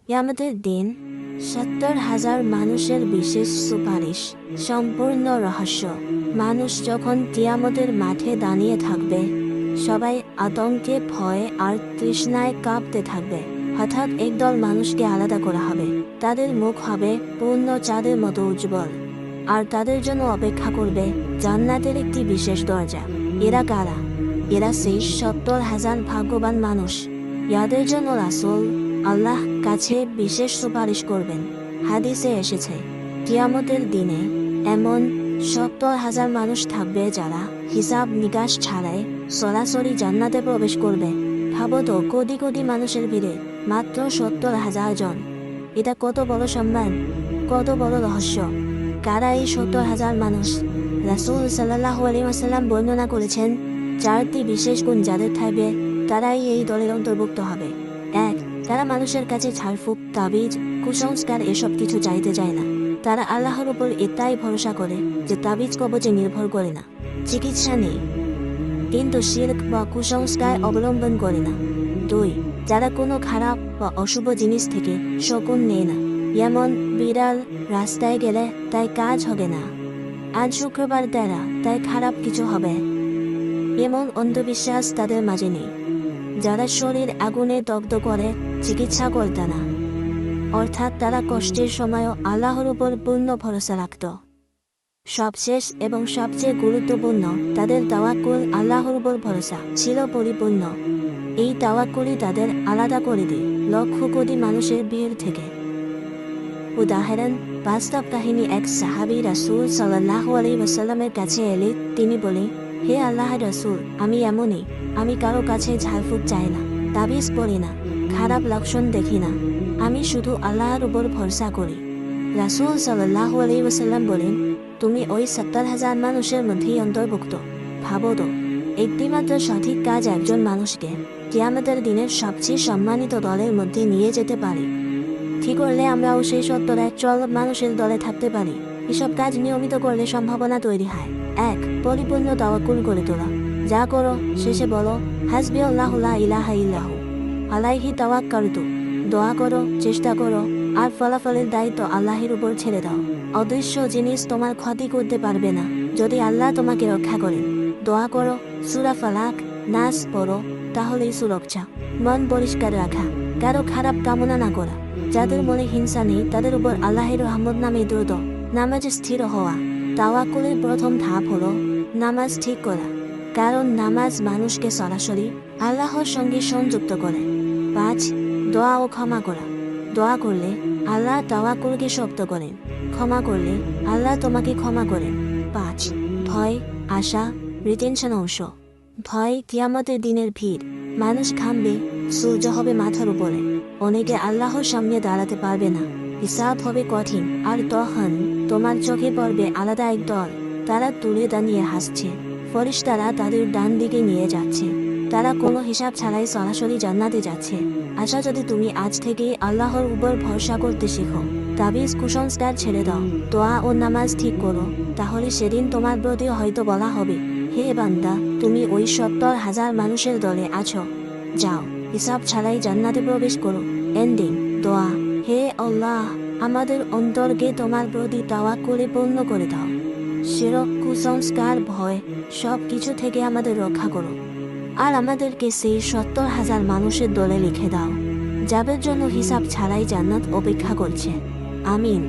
কিয়ামতের দিন ৭০,০০০ মানুষের বিশেষ সুপারিশ। সম্পূর্ণ রহস্য। মানুষ যখন কিয়ামতের মাঠে দাঁড়িয়ে থাকবে, সবাই আতঙ্কে, ভয়ে আর তৃষ্ণায় কাঁপতে থাকবে। হঠাৎ একদল মানুষকে আলাদা করা হবে। তাদের মুখ হবে পূর্ণ চাঁদের মতো উজ্জ্বল, আর তাদের জন্য অপেক্ষা করবে জান্নাতের একটি বিশেষ দরজা। এরা কারা? এরা সেই ৭০,০০০ ভাগ্যবান মানুষ, যাদের জন্য রাসূল আল্লাহ কাছে বিশেষ সুপারিশ করবেন। হাদিসে এসেছে, কিয়ামতের দিনে এমন ৭০,০০০ মানুষ থাকবে যারা হিসাব নিকাশ ছাড়াই সরাসরি জান্নাতে প্রবেশ করবে। ভাবো তো, কোটি কোটি মানুষের ভিড়ে মাত্র ৭০,০০০ জন। এটা কত বড় সম্মান, কত বড় রহস্য। কারা এই ৭০,০০০ মানুষ? রাসূল সাল্লাল্লাহু আলাইহি ওয়াসাল্লাম বর্ণনা করেছেন, 4টি বিশেষ গুণ যাদের থাকবে তারাই এই দলের অন্তর্ভুক্ত হবে। 1. তারা মানুষের কাছে ঝাড়ফুঁক, তাবিজ, কুসংস্কার এসব কিছু চাইতে চায় না। তারা আল্লাহর উপর এটাই ভরসা করে যে তাবিজ কবজে নির্ভর করে না, চিকিৎসা নেই, কিন্তু শিরক বা কুসংস্কার অবলম্বন করে না। 2. যারা কোনো খারাপ বা অশুভ জিনিস থেকে শকুন নেয় না, যেমন বিড়াল রাস্তায় গেলে তাই কাজ হবে না, আজ শুক্রবার তাই খারাপ কিছু হবে, এমন অন্ধবিশ্বাস তাদের মাঝে নেই। যারা শরীর আগুনে দগ্ধ করে চিকিৎসা করত না, অর্থাৎ তারা কষ্টের সময়ও আল্লাহর উপর পূর্ণ ভরসা রাখত। সবশেষ এবং সবচেয়ে গুরুত্বপূর্ণ, তাদের তাওয়াক্কুল, আল্লাহর উপর ভরসা ছিল পরিপূর্ণ। এই তাওয়াক্কুলই তাদের আলাদা করে দেয় লক্ষ কোটি মানুষের ভিড় থেকে। উদাহরণ, বাস্তব কাহিনী। এক সাহাবী রাসূল সাল্লাল্লাহু আলাইহি ওয়াসাল্লামের কাছে এলে তিনি বলেন, হে আল্লাহর রাসূল, আমি এমনই, আমি কারো কাছে ঝাড়ফুঁক চাই না, তাবিজ পড়ি না, খারাপ লক্ষণ দেখি না, আমি শুধু আল্লাহর উপর ভরসা করি। রাসূল সাল্লাল্লাহু আলাইহি ওয়াসাল্লাম বলেন, তুমি ওই ৭০,০০০ মানুষের মধ্যেই অন্তর্ভুক্ত। ভাবো তো, একটিমাত্র সঠিক কাজ একজন মানুষকে কিয়ামতের দিনের সবচেয়ে সম্মানিত দলের মধ্যে নিয়ে যেতে পারে। ঠিক করলে আমরাও সেই ৭০,০০০ মানুষের দলে থাকতে পারি। এসব কাজ নিয়মিত করলে সম্ভাবনা তৈরি হয়। 1. পরিপূর্ণ তাওয়াক্কুল করে তোলা। যা করো শেষে বলো, হাসবি আল্লাহু লা ইলাহা ইল্লাহু আলাইহি তাওয়াক্কালতু। দোয়া করো, চেষ্টা করো, আর ফলাফলের দায়িত্ব আল্লাহর উপর ছেড়ে দাও। অদৃশ্য জিনিস তোমার ক্ষতি করতে পারবে না যদি আল্লাহ তোমাকে রক্ষা করেন। দোয়া করো, সূরা ফালাক, নাস পড়ো, তাহলেই সুরক্ষা। মন পরিষ্কার রাখা, কারো খারাপ কামনা না করা। যাদের মনে হিংসা নেই তাদের উপর আল্লাহর রহমত নামে দ্রুত নামাজে স্থির হওয়া। তাওয়াক্কুলের প্রথম ধাপ হলো নামাজ ঠিক করা, কারণ নামাজ মানুষকে সরাসরি আল্লাহর সঙ্গে সংযুক্ত করে। 5. দোয়া ও ক্ষমা করা। দোয়া করলে আল্লাহ তাওয়াক্কুলকে শক্ত করেন, ক্ষমা করলে আল্লাহ তোমাকে ক্ষমা করেন। 5. ভয়, আশা, রিটেনশন অংশ। ভয়, কিয়ামতের দিনের ভিড়, মানুষ ঘামবে, সূর্য হবে মাথার উপরে, অনেকে আল্লাহর সামনে দাঁড়াতে পারবে না, হিসাব হবে কঠিন, আর তখন তোমার চোখে পড়বে আলাদা এক দল। তারা তুলে দাঁড়িয়ে হাসছে, ফেরেশতারা তাদের ডান দিকে নিয়ে যাচ্ছে, তারা কোনো হিসাব ছাড়াই সরাসরি জান্নাতে যাচ্ছে। আশা, যদি তুমি আজ থেকেই আল্লাহর উপর ভরসা করতে শেখো, তাবিজ কুসংস্কার ছেড়ে দাও, দোয়া ও নামাজ ঠিক করো, তাহলে সেদিন তোমার প্রতি হয়তো বলা হবে, হে বান্দা, তুমি ওই ৭০,০০০ মানুষের দলে আছো, যাও, হিসাব ছাড়াই জান্নাতে প্রবেশ করো। এন্ডিং দোয়া, হে আল্লাহ, আমাদের অন্তরকে তোমার প্রতি তাওয়াক্কুলে পূর্ণ করে দাও। শিরক, কুসংস্কার, ভয়, সব কিছু থেকে আমাদের রক্ষা করো, আর আমাদেরকে সেই ৭০,০০০ মানুষের দলে লিখে দাও যাদের জন্য হিসাব ছাড়াই জান্নাত অপেক্ষা করছে। আমিন।